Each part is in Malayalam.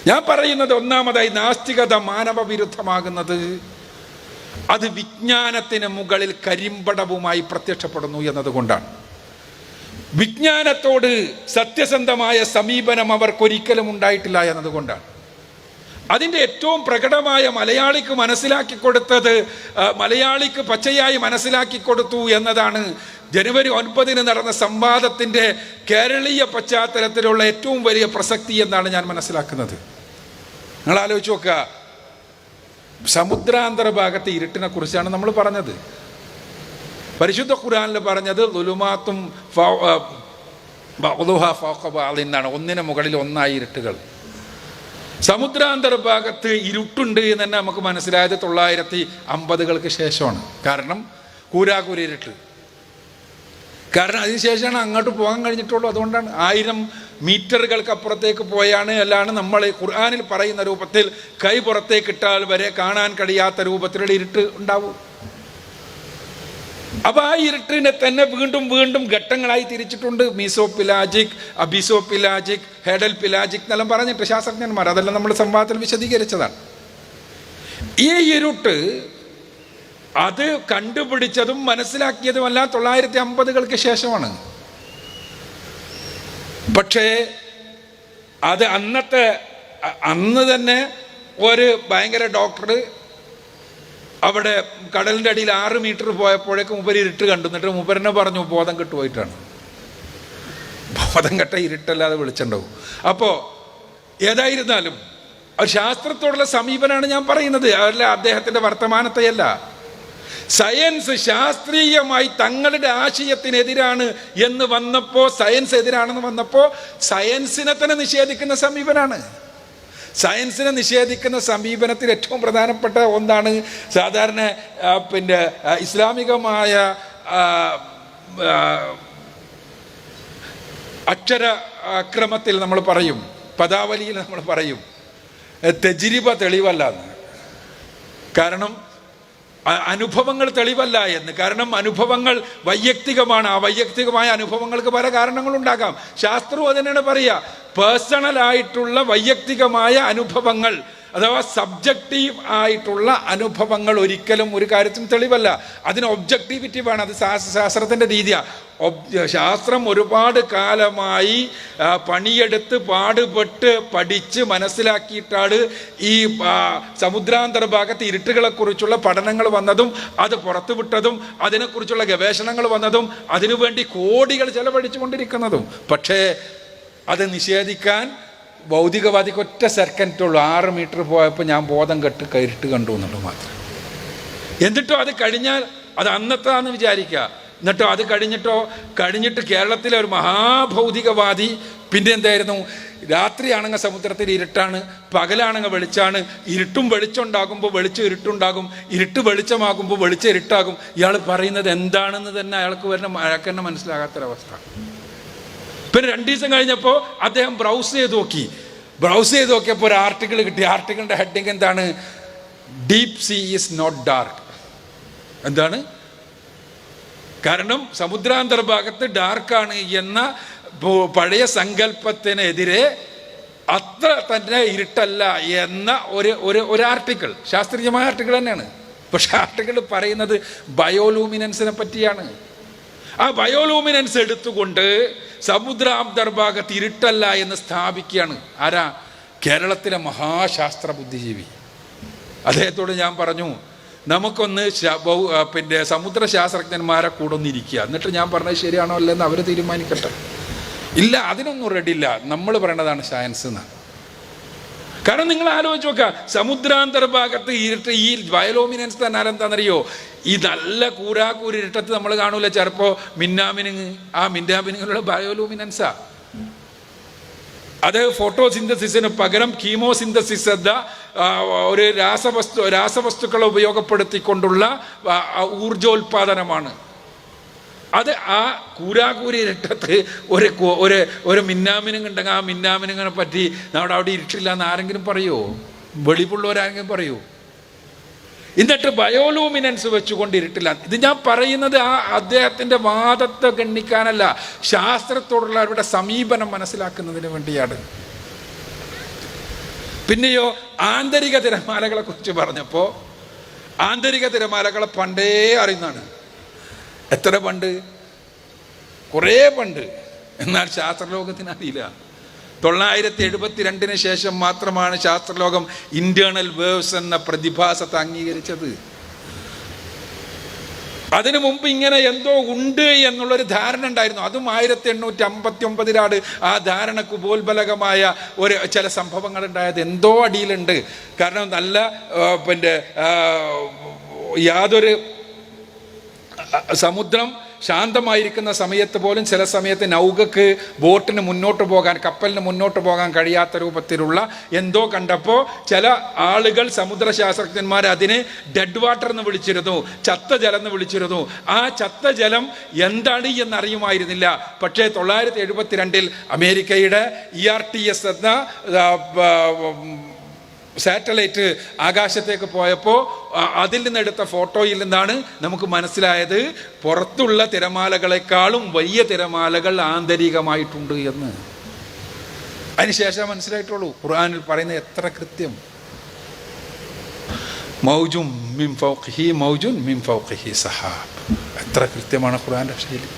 ഞാൻ പറയുന്നത് ഒന്നാമതായി നാസ്തികത മാനവ വിരുദ്ധമാകുന്നത് അത് വിജ്ഞാനത്തിന് മുകളിൽ കരിമ്പടവുമായി പ്രത്യക്ഷപ്പെടുന്നു എന്നതുകൊണ്ടാണ്. വിജ്ഞാനത്തോട് സത്യസന്ധമായ സമീപനം അവർക്കൊരിക്കലും ഉണ്ടായിട്ടില്ല എന്നതുകൊണ്ടാണ്. അതിൻ്റെ ഏറ്റവും പ്രകടമായ മലയാളിക്ക് മനസ്സിലാക്കി കൊടുത്തത്, മലയാളിക്ക് പച്ചയായി മനസ്സിലാക്കി കൊടുത്തു എന്നതാണ് ജനുവരി 9 നടന്ന സംവാദത്തിൻ്റെ കേരളീയ പശ്ചാത്തലത്തിലുള്ള ഏറ്റവും വലിയ പ്രസക്തി എന്നാണ് ഞാൻ മനസ്സിലാക്കുന്നത്. നിങ്ങൾ ആലോചിച്ച് നോക്കുക, സമുദ്രാന്തര ഭാഗത്തെ ഇരുട്ടിനെ കുറിച്ചാണ് നമ്മൾ പറഞ്ഞത്. പരിശുദ്ധ ഖുർആനിൽ പറഞ്ഞത് ളുലുമാത്തും എന്നാണ്, ഒന്നിന് മുകളിൽ ഒന്നായി ഇരുട്ടുകൾ. സമുദ്രാന്തര ഭാഗത്ത് ഇരുട്ടുണ്ട് എന്ന് തന്നെ നമുക്ക് മനസ്സിലായത് 950-കൾക്ക് ശേഷമാണ്. കാരണം കൂരാകൂരി ഇരുട്ട്. കാരണം അതിനുശേഷമാണ് അങ്ങോട്ട് പോകാൻ കഴിഞ്ഞിട്ടുള്ളൂ. അതുകൊണ്ടാണ് 1000 മീറ്ററുകൾക്ക് അപ്പുറത്തേക്ക് പോയാണ് അല്ലാണ് നമ്മൾ ഖുർആനിൽ പറയുന്ന രൂപത്തിൽ കൈ പുറത്തേക്ക് ഇട്ടാൽ വരെ കാണാൻ കഴിയാത്ത രൂപത്തിലുള്ള ഇരുട്ട് ഉണ്ടാവും. അപ്പൊ ആ ഇരുട്ടിനെ തന്നെ വീണ്ടും വീണ്ടും ഘട്ടങ്ങളായി തിരിച്ചിട്ടുണ്ട്. മീസോപിലാജിക്, അബിസോപിലാജിക്, ഹെഡൽ പിലാജിക് എന്നെല്ലാം പറഞ്ഞിട്ട് ശാസ്ത്രജ്ഞന്മാർ, അതെല്ലാം നമ്മൾ സംവാദത്തിൽ വിശദീകരിച്ചതാണ്. ഈ ഇരുട്ട് അത് കണ്ടുപിടിച്ചതും മനസ്സിലാക്കിയതുമെല്ലാം 950-കൾക്ക് ശേഷമാണ്. പക്ഷേ അത് അന്ന് തന്നെ ഒരു ഭയങ്കര ഡോക്ടർ അവിടെ കടലിൻ്റെ അടിയിൽ 6 മീറ്റർ പോയപ്പോഴേക്കും മൂപ്പര് ഇരുട്ട് കണ്ടു. എന്നിട്ട് മൂപ്പരനെ പറഞ്ഞു ബോധം കെട്ടുപോയിട്ടാണ്. ബോധം കെട്ട ഇരുട്ടല്ലാതെ വെളിച്ചുണ്ടാവും. അപ്പോൾ ഏതായിരുന്നാലും ശാസ്ത്രത്തോടുള്ള സമീപനമാണ് ഞാൻ പറയുന്നത്, അതല്ല അദ്ദേഹത്തിൻ്റെ വർത്തമാനത്തെയല്ല. സയൻസ് ശാസ്ത്രീയമായി തങ്ങളുടെ ആശയത്തിനെതിരാണ് എന്ന് വന്നപ്പോൾ, സയൻസ് എതിരാണെന്ന് വന്നപ്പോൾ സയൻസിനെ തന്നെ നിഷേധിക്കുന്ന സമീപനാണ്. സയൻസിനെ നിഷേധിക്കുന്ന സമീപനത്തിൽ ഏറ്റവും പ്രധാനപ്പെട്ട ഒന്നാണ് സാധാരണ ഇസ്ലാമികമായ അക്ഷരക്രമത്തിൽ നമ്മൾ പറയും, പദാവലിയിൽ നമ്മൾ പറയും തജ്രിബ തെളിവല്ല എന്ന്. കാരണം അനുഭവങ്ങൾ തെളിവല്ല എന്ന്. കാരണം അനുഭവങ്ങൾ വൈയക്തികമാണ്. ആ വൈയക്തികമായ അനുഭവങ്ങൾക്ക് പല കാരണങ്ങളുണ്ടാകാം. ശാസ്ത്രവും അതിനാണ് പറയുക, പേഴ്സണലായിട്ടുള്ള വൈയക്തികമായ അനുഭവങ്ങൾ അഥവാ സബ്ജക്റ്റീവ് ആയിട്ടുള്ള അനുഭവങ്ങൾ ഒരിക്കലും ഒരു കാര്യത്തിനും തെളിവല്ല. അതിന് ഒബ്ജക്റ്റിവിറ്റി വേണം. അത് ശാസ്ത്രത്തിൻ്റെ രീതിയാണ്. ശാസ്ത്രം ഒരുപാട് കാലമായി പണിയെടുത്ത് പാടുപെട്ട് പഠിച്ച് മനസ്സിലാക്കിയിട്ടാണ് ഈ സമുദ്രാന്തര ഭാഗത്ത് ഇരുട്ടുകളെക്കുറിച്ചുള്ള പഠനങ്ങൾ വന്നതും അത് പുറത്തുവിട്ടതും അതിനെക്കുറിച്ചുള്ള ഗവേഷണങ്ങൾ വന്നതും അതിനുവേണ്ടി കോടികൾ ചെലവഴിച്ചു കൊണ്ടിരിക്കുന്നതും. പക്ഷേ അത് നിഷേധിക്കാൻ ഭൗതികവാദിക്ക് ഒറ്റ സെക്കൻഡുള്ളൂ. 6 മീറ്റർ പോയപ്പോൾ ഞാൻ ബോധം കെട്ട് ഇരുട്ട് കണ്ടു എന്നുള്ളത് മാത്രം. എന്നിട്ടോ അത് കഴിഞ്ഞാൽ അത് അന്നത്താന്ന് വിചാരിക്കുക. എന്നിട്ടോ അത് കഴിഞ്ഞിട്ട് കേരളത്തിലെ ഒരു മഹാഭൗതികവാദി പിന്നെ എന്തായിരുന്നു, രാത്രിയാണെങ്കിൽ സമുദ്രത്തിൽ ഇരുട്ടാണ്, പകലാണെങ്കിൽ വെളിച്ചാണ്. ഇരുട്ടും വെളിച്ചമുണ്ടാകുമ്പോൾ വെളിച്ചം ഇരുട്ടുണ്ടാകും, ഇരുട്ട് വെളിച്ചമാകുമ്പോൾ വെളിച്ചം ഇരുട്ടാകും. ഇയാൾ പറയുന്നത് എന്താണെന്ന് തന്നെ അയാൾക്ക് തന്നെ മനസ്സിലാകാത്തൊരവസ്ഥ. പിന്നെ 2 ദിവസം കഴിഞ്ഞപ്പോൾ അദ്ദേഹം ബ്രൗസ് ചെയ്ത് നോക്കിയപ്പോൾ ഒരു ആർട്ടിക്കിൾ കിട്ടി. ആർട്ടിക്കിളിൻ്റെ ഹെഡിങ് എന്താണ്? Deep sea is not dark. എന്താണ്? കാരണം സമുദ്രാന്തര ഭാഗത്ത് ഡാർക്കാണ് എന്ന പഴയ സങ്കല്പത്തിനെതിരെ അത്ര തന്നെ ഇരുട്ടല്ല എന്ന ഒരു ആർട്ടിക്കിൾ, ശാസ്ത്രീയമായ ആർട്ടിക്കിൾ തന്നെയാണ്. പക്ഷെ ആർട്ടിക്കിൾ പറയുന്നത് ബയോലൂമിനൻസിനെ പറ്റിയാണ്. ആ ബയോലൂമിനൻസ് എടുത്തുകൊണ്ട് സമുദ്രാന്തർ ഭാഗത്ത് ഇരുട്ടല്ല എന്ന് സ്ഥാപിക്കുകയാണ്. ആരാ? കേരളത്തിലെ മഹാശാസ്ത്ര ബുദ്ധിജീവി. അദ്ദേഹത്തോട് ഞാൻ പറഞ്ഞു, നമുക്കൊന്ന് സമുദ്ര ശാസ്ത്രജ്ഞന്മാരെ കൂടെ ഒന്നിരിക്കുക, എന്നിട്ട് ഞാൻ പറഞ്ഞത് ശരിയാണോ അല്ലെന്ന് അവർ തീരുമാനിക്കട്ടെ. ഇല്ല, അതിനൊന്നും റെഡിയില്ല, നമ്മൾ പറയേണ്ടതാണ് സയൻസ് എന്നാണ്. കാരണം നിങ്ങൾ ആലോചിച്ച് നോക്കുക, സമുദ്രാന്തര ഭാഗത്ത് ഇരുട്ട്, ഈ ബയോലൂമിനൻസ് തന്നെ എന്താണെന്നറിയോ? ഈ നല്ല കൂരാക്കൂരി ഇരുട്ടത്ത് നമ്മൾ കാണൂല ചിലപ്പോൾ മിന്നാമിനുങ്ങ്. ആ മിന്നാമിനുങ്ങിലുള്ള ബയോലൂമിനൻസാ. അത് ഫോട്ടോസിന്തസിസിന് പകരം കീമോസിന്തസിസ് എന്ന ഒരു രാസവസ്തുക്കളെ ഉപയോഗപ്പെടുത്തിക്കൊണ്ടുള്ള ഊർജോൽപാദനമാണ്. അത് ആ കൂരാകൂരി ഇരുട്ടത്ത് ഒരു മിന്നാമിനുങ്ങുണ്ടെങ്കിൽ ആ മിന്നാമിനുങ്ങിനെ പറ്റി അവിടെ ഇരുട്ടില്ല എന്ന് ആരെങ്കിലും പറയുമോ? വെളിവുള്ളവരാരെങ്കിലും പറയുമോ? എന്നിട്ട് ബയോലൂമിനൻസ് വെച്ചുകൊണ്ട് ഇരുട്ടില്ല. ഇത് ഞാൻ പറയുന്നത് അദ്ദേഹത്തിൻ്റെ വാദത്തെ ഗണ്ണിക്കാനല്ല, ശാസ്ത്രത്തോടുള്ള അവരുടെ സമീപനം മനസ്സിലാക്കുന്നതിന് വേണ്ടിയാണ്. പിന്നെയോ ആന്തരിക തിരമാലകളെ കുറിച്ച് പറഞ്ഞപ്പോൾ ആന്തരിക തിരമാലകളെ പണ്ടേ അറിയുന്നതാണ്. എത്ര പണ്ട്? കുറേ പണ്ട്. എന്നാൽ ശാസ്ത്രലോകത്തിന് അറിയില്ല. 972 ശേഷം മാത്രമാണ് ശാസ്ത്രലോകം ഇന്റേണൽ വേവ്സ് എന്ന പ്രതിഭാസത്തെ അംഗീകരിച്ചത്. അതിനു മുമ്പ് ഇങ്ങനെ എന്തോ ഉണ്ട് എന്നുള്ളൊരു ധാരണ ഉണ്ടായിരുന്നു. അതും 1859 ആ ധാരണക്ക് ഉപോത്ബലകമായ ചില സംഭവങ്ങൾ ഉണ്ടായത്. എന്തോ അടിയിലുണ്ട്. കാരണം നല്ല യാതൊരു സമുദ്രം ശാന്തമായിരിക്കുന്ന സമയത്ത് പോലും ചില സമയത്ത് നൗകക്ക് ബോട്ടിന് മുന്നോട്ട് പോകാൻ, കപ്പലിന് മുന്നോട്ട് പോകാൻ കഴിയാത്ത രൂപത്തിലുള്ള എന്തോ കണ്ടപ്പോൾ ചില ആളുകൾ, സമുദ്രശാസ്ത്രജ്ഞന്മാർ അതിനെ ഡെഡ് വാട്ടർ എന്ന് വിളിച്ചിരുന്നു, ചത്ത ജലം എന്ന് വിളിച്ചിരുന്നു. ആ ചത്ത ജലം എന്താണ് എന്നറിയുമായിരുന്നില്ല. പക്ഷേ 972 അമേരിക്കയുടെ ERTS എന്ന സാറ്റലൈറ്റ് ആകാശത്തേക്ക് പോയപ്പോൾ അതിൽ നിന്നെടുത്ത ഫോട്ടോയിൽ നിന്നാണ് നമുക്ക് മനസ്സിലായത് പുറത്തുള്ള തിരമാലകളെക്കാളും വലിയ തിരമാലകൾ ആന്തരികമായിട്ടുണ്ട് എന്ന്. അതിനുശേഷം മനസ്സിലായിട്ടുള്ളൂ ഖുർആനിൽ പറയുന്ന എത്ര കൃത്യം. മൗജും മിൻ ഫൗഖിഹി മൗജുൻ മിൻ ഫൗഖിഹി സഹാബ്. എത്ര കൃത്യമാണ് ഖുർആന്റെ ശൈലി.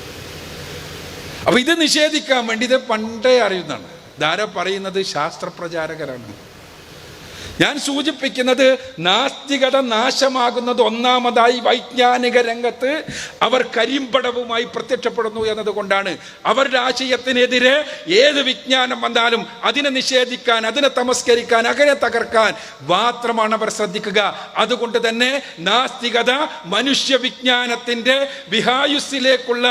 അപ്പൊ ഇത് നിഷേധിക്കാൻ വേണ്ടി ഇത് പണ്ടേ അറിയുന്നതാണ്. ധാര പറയുന്നത് ശാസ്ത്രപ്രചാരകരാണ്. ഞാൻ സൂചിപ്പിക്കുന്നത് നാസ്തികത നാശമാകുന്നത് ഒന്നാമതായി വൈജ്ഞാനിക രംഗത്ത് അവർ കരിമ്പടവുമായി പ്രത്യക്ഷപ്പെടുന്നു എന്നതുകൊണ്ടാണ്. അവരുടെ ആശയത്തിനെതിരെ ഏത് വിജ്ഞാനം വന്നാലും അതിനെ നിഷേധിക്കാൻ, അതിനെ തമസ്കരിക്കാൻ, അതിനെ തകർക്കാൻ മാത്രമാണ് അവർ ശ്രദ്ധിക്കുക. അതുകൊണ്ട് തന്നെ നാസ്തികത മനുഷ്യ വിജ്ഞാനത്തിന്റെ വിഹായുസ്സിലേക്കുള്ള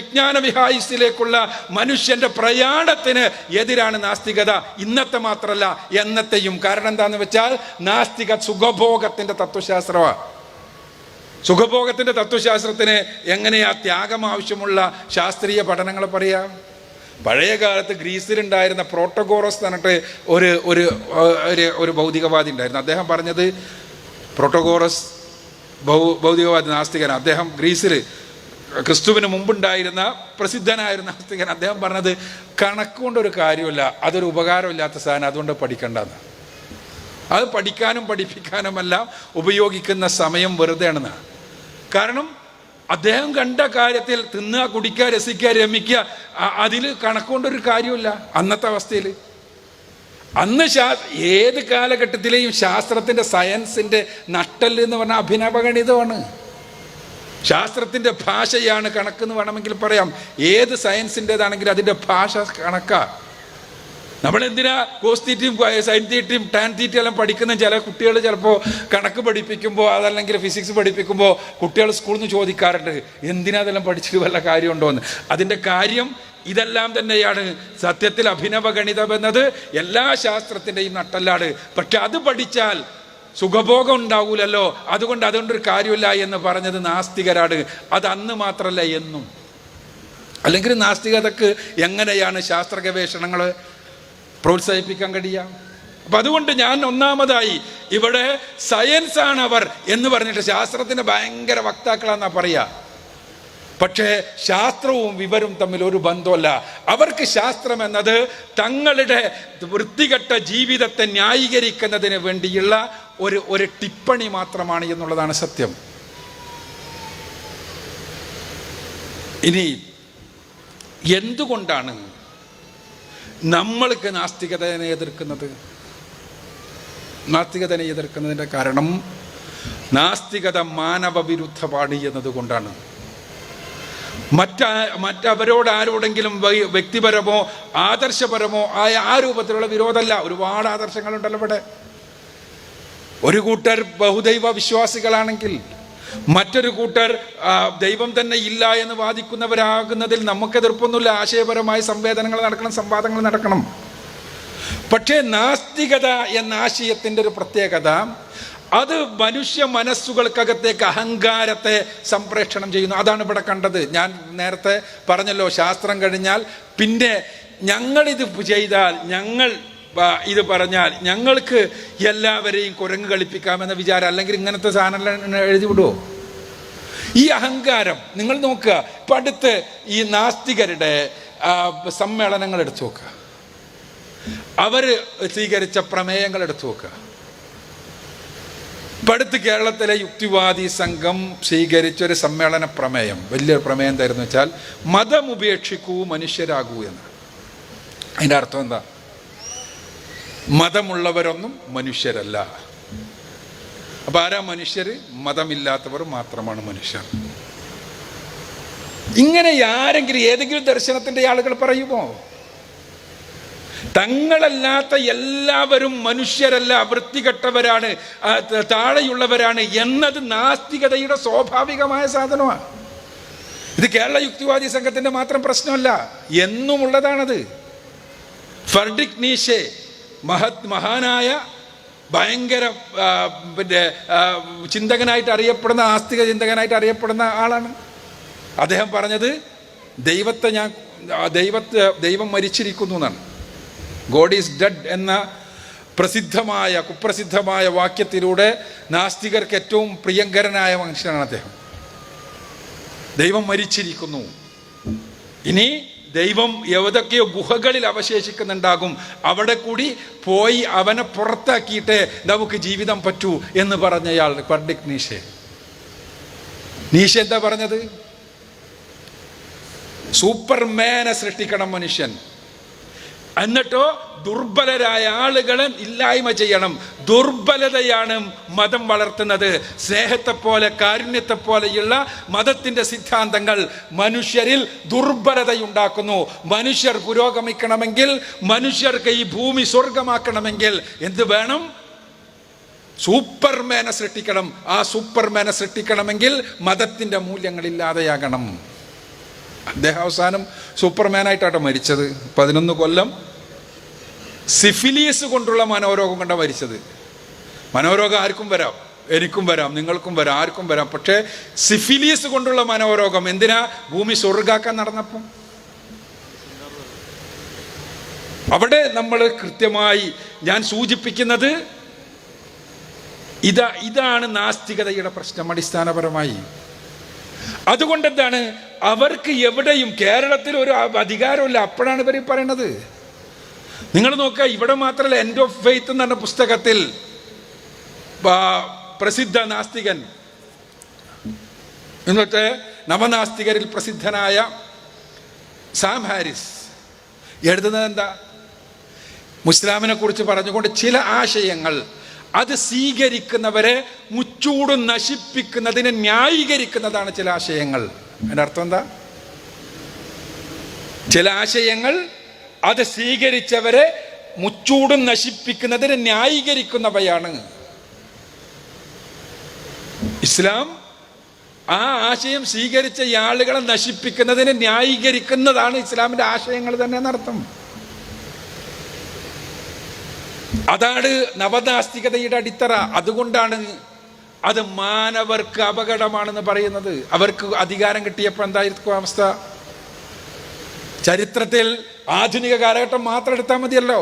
വിജ്ഞാന വിഹായുസ്സിലേക്കുള്ള മനുഷ്യന്റെ പ്രയാണത്തിന് എതിരാണ് നാസ്തികത. ഇന്നത്തെ മാത്രമല്ല എന്നത്തെയും. കാരണം എന്താന്ന് വെച്ചാൽ നാസ്തിക സുഖഭോഗത്തിന്റെ തത്വശാസ്ത്രമാണ്. സുഖഭോഗത്തിന്റെ തത്വശാസ്ത്രത്തിന് എങ്ങനെയാ ത്യാഗം ആവശ്യമുള്ള ശാസ്ത്രീയ പഠനങ്ങൾ പറയാം. പഴയ കാലത്ത് ഗ്രീസിലുണ്ടായിരുന്ന പ്രോട്ടഗോറസ് എന്നിട്ട് ഒരു ഭൗതികവാദി ഉണ്ടായിരുന്നു. അദ്ദേഹം പറഞ്ഞത്, പ്രോട്ടഗോറസ് ഭൗതികവാദി നാസ്തികൻ, അദ്ദേഹം ഗ്രീസിൽ ക്രിസ്തുവിന് മുമ്പുണ്ടായിരുന്ന പ്രസിദ്ധനായിരുന്ന നാസ്തികൻ. അദ്ദേഹം പറഞ്ഞത് കണക്കുകൊണ്ടൊരു കാര്യമില്ല, അതൊരു ഉപകാരമില്ലാത്ത സാധനം, അതുകൊണ്ട് പഠിക്കേണ്ടെന്ന്. അത് പഠിക്കാനും പഠിപ്പിക്കാനുമെല്ലാം ഉപയോഗിക്കുന്ന സമയം വെറുതെ ആണെന്നാണ്. കാരണം അദ്ദേഹം കണ്ട കാര്യത്തിൽ തിന്നുക, കുടിക്കുക, രസിക്കുക, രമിക്കുക, അതിൽ കണക്കുകൊണ്ടൊരു കാര്യമില്ല അന്നത്തെ അവസ്ഥയിൽ. അന്ന് ഏത് കാലഘട്ടത്തിലെയും ശാസ്ത്രത്തിൻ്റെ, സയൻസിൻ്റെ നട്ടെല്ല് എന്ന് പറഞ്ഞാൽ അഭിനവഗണിതമാണ്. ശാസ്ത്രത്തിൻ്റെ ഭാഷയാണ് കണക്കെന്ന് വേണമെങ്കിൽ പറയാം. ഏത് സയൻസിൻ്റെതാണെങ്കിലും അതിൻ്റെ ഭാഷ കണക്കാണ്. നമ്മളെന്തിനാ കോസ് തീറ്റയും സൈൻ തീറ്റയും ടാൻ തീറ്റയും എല്ലാം പഠിക്കുന്ന ചില കുട്ടികൾ ചിലപ്പോൾ കണക്ക് പഠിപ്പിക്കുമ്പോൾ, അതല്ലെങ്കിൽ ഫിസിക്സ് പഠിപ്പിക്കുമ്പോൾ കുട്ടികൾ സ്കൂളിൽ നിന്ന് ചോദിക്കാറുണ്ട്, എന്തിനാ അതെല്ലാം പഠിച്ചിട്ട് വല്ല കാര്യമുണ്ടോ എന്ന്. അതിൻ്റെ കാര്യം ഇതെല്ലാം തന്നെയാണ്. സത്യത്തിൽ അഭിനവഗണിതം എന്നത് എല്ലാ ശാസ്ത്രത്തിൻ്റെയും നട്ടെല്ലാണ്. പക്ഷെ അത് പഠിച്ചാൽ സുഖഭോഗം ഉണ്ടാവൂലല്ലോ, അതുകൊണ്ടൊരു കാര്യമില്ല എന്ന് പറഞ്ഞത് നാസ്തികരാണ്. അത് അന്ന് മാത്രമല്ല എന്നും. അല്ലെങ്കിൽ നാസ്തികതക്ക് എങ്ങനെയാണ് ശാസ്ത്ര ഗവേഷണങ്ങൾ പ്രോത്സാഹിപ്പിക്കാൻ കഴിയുക? അപ്പം അതുകൊണ്ട് ഞാൻ ഒന്നാമതായി ഇവിടെ സയൻസ് ആണ് അവർ എന്ന് പറഞ്ഞിട്ട് ശാസ്ത്രത്തിന് ഭയങ്കര വക്താക്കളാന്നാ പറയുക. പക്ഷേ ശാസ്ത്രവും വിവരവും തമ്മിൽ ഒരു ബന്ധമല്ല. അവർക്ക് ശാസ്ത്രം എന്നത് തങ്ങളുടെ വൃത്തികെട്ട ജീവിതത്തെ ന്യായീകരിക്കുന്നതിന് വേണ്ടിയുള്ള ഒരു ടിപ്പണി മാത്രമാണ് എന്നുള്ളതാണ് സത്യം. ഇനി എന്തുകൊണ്ടാണ് നമ്മൾക്ക് നാസ്തികതയെ എതിർക്കുന്നതിൻ്റെ കാരണം നാസ്തികത മാനവ വിരുദ്ധമാണ് എന്നതുകൊണ്ടാണ്. മറ്റവരോട് ആരോടെങ്കിലും വ്യക്തിപരമോ ആദർശപരമോ ആയ ആ രൂപത്തിലുള്ള വിരോധമല്ല. ഒരുപാട് ആദർശങ്ങളുണ്ടല്ലോ ഇവിടെ. ഒരു കൂട്ടർ ബഹുദൈവ വിശ്വാസികളാണെങ്കിൽ മറ്റൊരു കൂട്ടർ ദൈവം തന്നെ ഇല്ല എന്ന് വാദിക്കുന്നവരാകുന്നതിൽ നമുക്ക് എതിർപ്പൊന്നുമില്ല. ആശയപരമായ സംവേദനങ്ങൾ നടക്കണം, സംവാദങ്ങൾ നടക്കണം. പക്ഷേ നാസ്തികത എന്ന ആശയത്തിൻ്റെ ഒരു പ്രത്യേകത, അത് മനുഷ്യ മനസ്സുകൾക്കകത്തേക്ക് അഹങ്കാരത്തെ സംപ്രേഷണം ചെയ്യുന്നു. അതാണ് ഇവിടെ കണ്ടത്. ഞാൻ നേരത്തെ പറഞ്ഞല്ലോ, ശാസ്ത്രം കഴിഞ്ഞാൽ പിന്നെ ഞങ്ങളിത് ചെയ്താൽ, ഞങ്ങൾ ഇത് പറഞ്ഞാൽ ഞങ്ങൾക്ക് എല്ലാവരെയും കുരങ്ങ് കളിപ്പിക്കാമെന്ന വിചാരം, അല്ലെങ്കിൽ ഇങ്ങനത്തെ സാധനം എഴുതി വിടുമോ? ഈ അഹങ്കാരം നിങ്ങൾ നോക്കുക. ഇപ്പം അടുത്ത് ഈ നാസ്തികരുടെ സമ്മേളനങ്ങൾ എടുത്തു നോക്കുക. അവര് സ്വീകരിച്ച പ്രമേയങ്ങൾ എടുത്തു നോക്കുക. ഇപ്പം അടുത്ത് കേരളത്തിലെ യുക്തിവാദി സംഘം സ്വീകരിച്ചൊരു സമ്മേളന പ്രമേയം, വലിയൊരു പ്രമേയം എന്തായിരുന്നു വെച്ചാൽ മതം ഉപേക്ഷിക്കൂ മനുഷ്യരാകൂ എന്ന്. അതിൻ്റെ അർത്ഥം എന്താ? മതമുള്ളവരൊന്നും മനുഷ്യരല്ല. അപ്പം ആരാ മനുഷ്യർ? മതമില്ലാത്തവർ മാത്രമാണ് മനുഷ്യർ. ഇങ്ങനെ ആരെങ്കിലും ഏതെങ്കിലും ദർശനത്തിൻ്റെ ആളുകൾ പറയുമോ? തങ്ങളല്ലാത്ത എല്ലാവരും മനുഷ്യരല്ല, വൃത്തികെട്ടവരാണ്, താഴെയുള്ളവരാണ് എന്നത് നാസ്തികതയുടെ സ്വാഭാവികമായ സാധനമാണ്. ഇത് കേരള യുക്തിവാദി സംഘത്തിൻ്റെ മാത്രം പ്രശ്നമല്ല, എന്നുമുള്ളതാണത്. ഫ്രെഡറിക് നീഷെ, മഹാനായ ഭയങ്കര ചിന്തകനായിട്ട് അറിയപ്പെടുന്ന, ആസ്തിക ചിന്തകനായിട്ട് അറിയപ്പെടുന്ന ആളാണ്. അദ്ദേഹം പറഞ്ഞത് ദൈവം മരിച്ചിരിക്കുന്നു എന്നാണ്. ഗോഡ് ഈസ് ഡെഡ് എന്ന കുപ്രസിദ്ധമായ വാക്യത്തിലൂടെ നാസ്തികർക്ക് ഏറ്റവും പ്രിയങ്കരനായ മനുഷ്യനാണ് അദ്ദേഹം. ദൈവം മരിച്ചിരിക്കുന്നു, ഇനി ദൈവം ഏതൊക്കെയോ ഗുഹകളിൽ അവശേഷിക്കുന്നുണ്ടാകും, അവിടെ കൂടി പോയി അവനെ പുറത്താക്കിയിട്ടേ നമുക്ക് ജീവിതം പറ്റൂ എന്ന് പറഞ്ഞയാൾ ഫ്രെഡറിക് നീഷെ. നീഷെ എന്താ പറഞ്ഞത്? സൂപ്പർമാനെ സൃഷ്ടിക്കണം മനുഷ്യൻ, എന്നിട്ടോ ദുർബലരായ ആളുകളെ ഇല്ലായ്മ ചെയ്യണം. ദുർബലതയാണ് മതം വളർത്തുന്നത്. സ്നേഹത്തെ പോലെ, കാരുണ്യത്തെ പോലെയുള്ള മതത്തിന്റെ സിദ്ധാന്തങ്ങൾ മനുഷ്യരിൽ ദുർബലതയുണ്ടാക്കുന്നു. മനുഷ്യർ പുരോഗമിക്കണമെങ്കിൽ, മനുഷ്യർക്ക് ഈ ഭൂമി സ്വർഗമാക്കണമെങ്കിൽ എന്ത് വേണം? സൂപ്പർമാനെ സൃഷ്ടിക്കണം. ആ സൂപ്പർമാനെ സൃഷ്ടിക്കണമെങ്കിൽ മതത്തിന്റെ മൂല്യങ്ങൾ ഇല്ലാതെയാകണം. അദ്ദേഹം അവസാനം സൂപ്പർമാനായിട്ടാട്ടോ മരിച്ചത്. 11 കൊല്ലം സിഫിലിയസ് കൊണ്ടുള്ള മനോരോഗം കൊണ്ടാണ് മരിച്ചത്. മനോരോഗം ആർക്കും വരാം, എനിക്കും വരാം, നിങ്ങൾക്കും വരാം, ആർക്കും വരാം. പക്ഷേ സിഫിലിയസ് കൊണ്ടുള്ള മനോരോഗം എന്തിനാ? ഭൂമി സ്വർഗാക്കാൻ നടന്നപ്പം. അവിടെ നമ്മൾ കൃത്യമായി ഞാൻ സൂചിപ്പിക്കുന്നത് ഇതാണ് നാസ്തികതയുടെ പ്രശ്നം അടിസ്ഥാനപരമായി. അതുകൊണ്ട് എന്താണ്, അവർക്ക് എവിടെയും കേരളത്തിൽ ഒരു അധികാരമില്ല. അപ്പോഴാണ് ഇവർ പറയണത്. നിങ്ങൾ നോക്കുക, ഇവിടെ മാത്രമല്ല, എൻഡ് ഓഫ് ഫെയ്ത്ത് എന്ന് പറഞ്ഞ പുസ്തകത്തിൽ പ്രസിദ്ധ നാസ്തികൻ, എന്നിട്ട് നവനാസ്തികരിൽ പ്രസിദ്ധനായ സാം ഹാരിസ് എഴുതുന്നത് എന്താ? മുസ്ലാമിനെ കുറിച്ച് പറഞ്ഞുകൊണ്ട് ചില ആശയങ്ങൾ അത് സ്വീകരിക്കുന്നവരെ മുച്ചൂട് നശിപ്പിക്കുന്നതിനെ ന്യായീകരിക്കുന്നതാണ് ചില ആശയങ്ങൾ. അതിൻ്റെ അർത്ഥം എന്താ? ചില ആശയങ്ങൾ അത് സ്വീകരിച്ചവരെ മുച്ചൂടും നശിപ്പിക്കുന്നതിനെ ന്യായീകരിക്കുന്നവയാണ്. ഇസ്ലാം ആ ആശയം സ്വീകരിച്ച ആളുകളെ നശിപ്പിക്കുന്നതിനെ ന്യായീകരിക്കുന്നതാണ് ഇസ്ലാമിന്റെ ആശയങ്ങൾ തന്നെ എന്നർത്ഥം. അതാണ് നവനാസ്തികതയുടെ അടിത്തറ. അതുകൊണ്ടാണ് അത് മാനവർക്ക് അപകടമാണെന്ന് പറയുന്നത്. അവർക്ക് അധികാരം കിട്ടിയപ്പോൾ എന്തായിരിക്കും അവസ്ഥ? ചരിത്രത്തിൽ ആധുനിക കാലഘട്ടം മാത്രം എടുത്താൽ മതിയല്ലോ.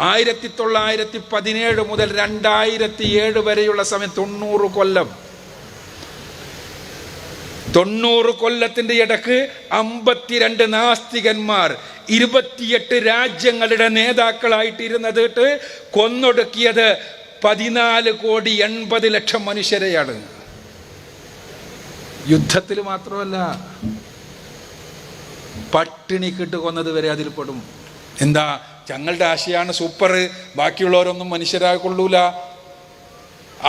1917 മുതൽ 2007 വരെയുള്ള സമയം 90 കൊല്ലം. 90 കൊല്ലത്തിന്റെ ഇടക്ക് 52 നാസ്തികന്മാർ 28 രാജ്യങ്ങളുടെ നേതാക്കളായിട്ടിരുന്നിട്ട് കൊന്നൊടുക്കിയത് 14,80,00,000 മനുഷ്യരെയാണ്. യുദ്ധത്തിൽ മാത്രമല്ല, പട്ടിണിക്കിട്ട് കൊന്നത് വരെ അതിൽ പെടും. എന്താ? ഞങ്ങളുടെ ആശയാണ് സൂപ്പർ, ബാക്കിയുള്ളവരൊന്നും മനുഷ്യരാകൊള്ളൂല.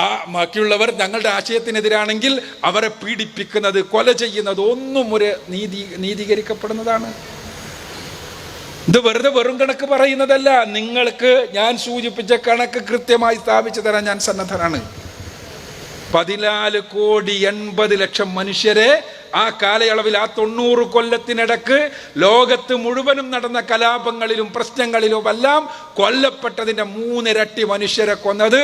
ആ ബാക്കിയുള്ളവർ ഞങ്ങളുടെ ആശയത്തിനെതിരാണെങ്കിൽ അവരെ പീഡിപ്പിക്കുന്നത്, കൊല ചെയ്യുന്നത് ഒന്നും ഒരു നീതീകരിക്കപ്പെടുന്നതാണ്. ഇത് വെറും കണക്ക് പറയുന്നതല്ല. നിങ്ങൾക്ക് ഞാൻ സൂചിപ്പിച്ച കണക്ക് കൃത്യമായി സ്ഥാപിച്ചു തരാൻ ഞാൻ സന്നദ്ധനാണ്. 14,80,00,000 മനുഷ്യരെ ആ കാലയളവിൽ, ആ 90 കൊല്ലത്തിനിടക്ക് ലോകത്ത് മുഴുവനും നടന്ന കലാപങ്ങളിലും പ്രശ്നങ്ങളിലും എല്ലാം കൊല്ലപ്പെട്ടതിൻ്റെ 3 ഇരട്ടി മനുഷ്യരെ കൊന്നത്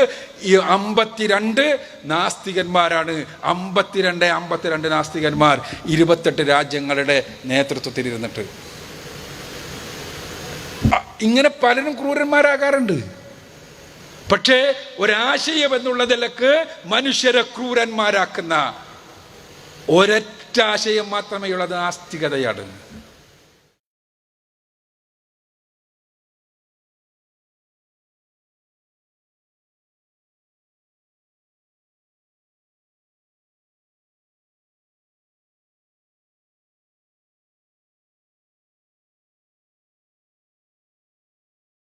ഈ 52 നാസ്തികന്മാരാണ്. 52 നാസ്തികന്മാർ 28 രാജ്യങ്ങളുടെ നേതൃത്വത്തിലിരുന്നിട്ട്. ഇങ്ങനെ പലരും ക്രൂരന്മാരാകാറുണ്ട്. പക്ഷേ ഒരാശയം എന്നുള്ള നിലക്ക് മനുഷ്യരെ ക്രൂരന്മാരാക്കുന്ന ഒരൊറ്റ ആശയം മാത്രമേ ഉള്ളത് നാസ്തികതയാണ്.